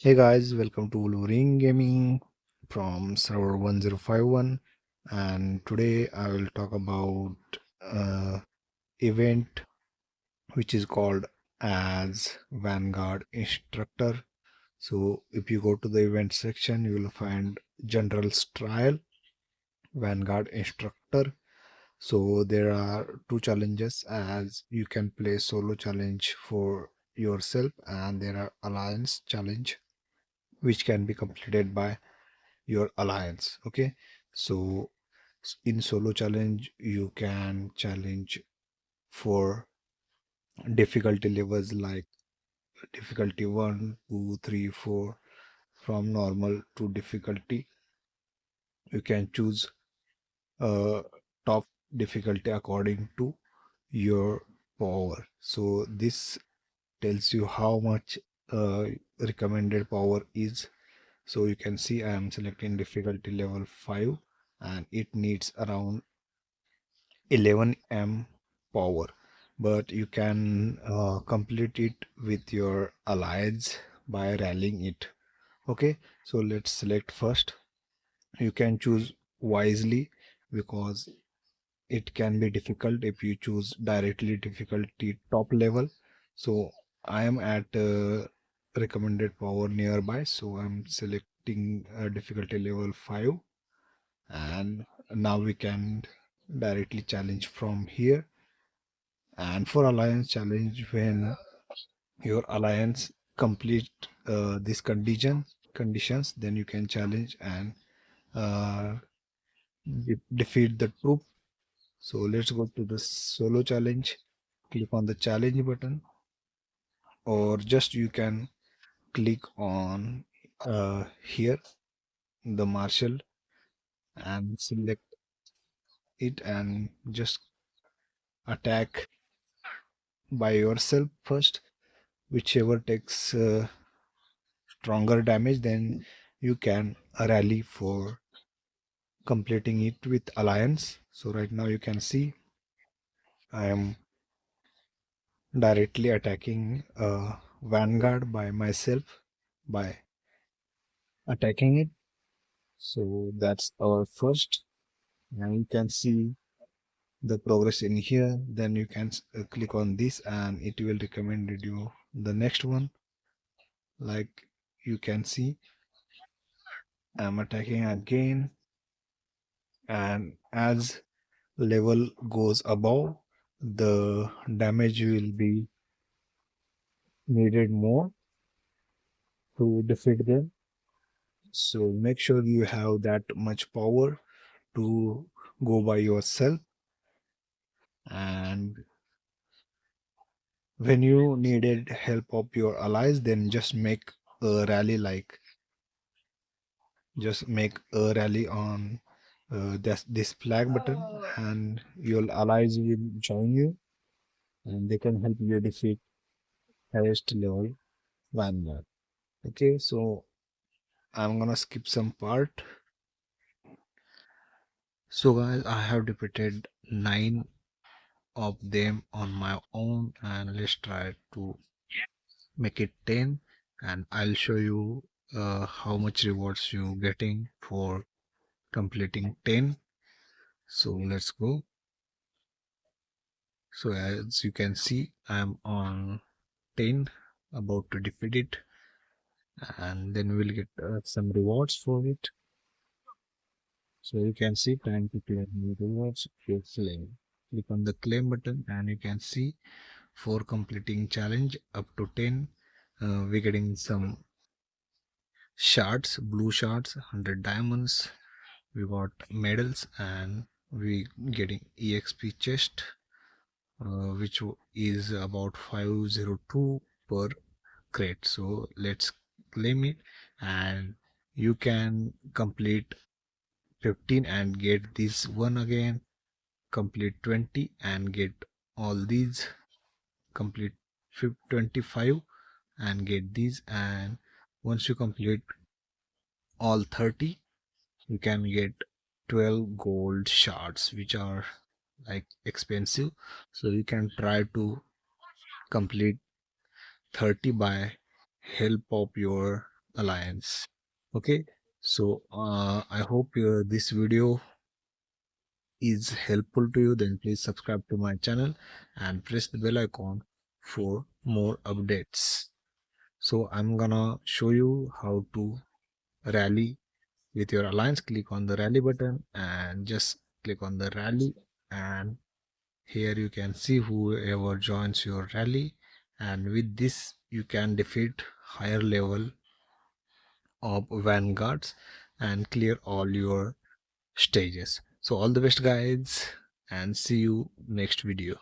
Hey guys, welcome to Wolverine Gaming from server 1051, and today I will talk about event which is called as Vanguard Instructor. So if you go to the event section, you will find General's Trial, Vanguard Instructor. So there are two challenges, as you can play solo challenge for yourself, and there are alliance challenge which can be completed by your alliance. Okay, so in solo challenge you can challenge for difficulty levels like difficulty 1, 2, 3, 4. From normal to difficulty, you can choose uh, top difficulty according to your power. So this tells you how much uh, recommended power is. So you can see I am selecting difficulty level 5, and it needs around 11 m power, but you can complete it with your allies by rallying it. Okay, so let's select first. You can choose wisely because it can be difficult if you choose directly difficulty top level. So I am at recommended power nearby, so I'm selecting difficulty level 5, and now we can directly challenge from here. And for alliance challenge, when your alliance complete this conditions, then you can challenge and uh, defeat the troop. So let's go to the solo challenge. Click on the challenge button, or just you can click on here the marshal and select it and just attack by yourself first. Whichever takes stronger damage, then you can rally for completing it with alliance. So right now you can see I am directly attacking Vanguard by myself by attacking it. So that's our first, and you can see the progress in here. Then you can click on this and it will recommend you the next one. Like you can see I'm attacking again, and as level goes above, the damage will be needed more to defeat them. So make sure you have that much power to go by yourself. And when you needed help of your allies, then just make a rally, like just make a rally on this flag button, and your allies will join you and they can help you defeat highest level Vanguard. Okay, so I'm gonna skip some part. So guys, I have defeated 9 of them on my own, and let's try to make it 10, and I'll show you how much rewards you getting for completing 10. So let's go. So as you can see, I'm on 10, about to defeat it, and then we'll get some rewards for it. So you can see time to claim new rewards. You claim. Click on the claim button and you can see for completing challenge up to 10, we're getting some shards, blue shards, 100 diamonds. We got medals, and we getting EXP chest, which is about 502 per crate. So let's claim it, and you can complete 15 and get this one again, complete 20 and get all these, complete 25 and get these, and once you complete all 30, you can get 12 gold shards, which are like expensive. So you can try to complete 30 by help of your alliance. Okay, so I hope this video is helpful to you. Then please subscribe to my channel and press the bell icon for more updates. So I'm gonna show you how to rally with your alliance. Click on the rally button and just click on the rally, and here you can see whoever joins your rally, and with this you can defeat higher level of vanguards and clear all your stages. So all the best guys, and see you next video.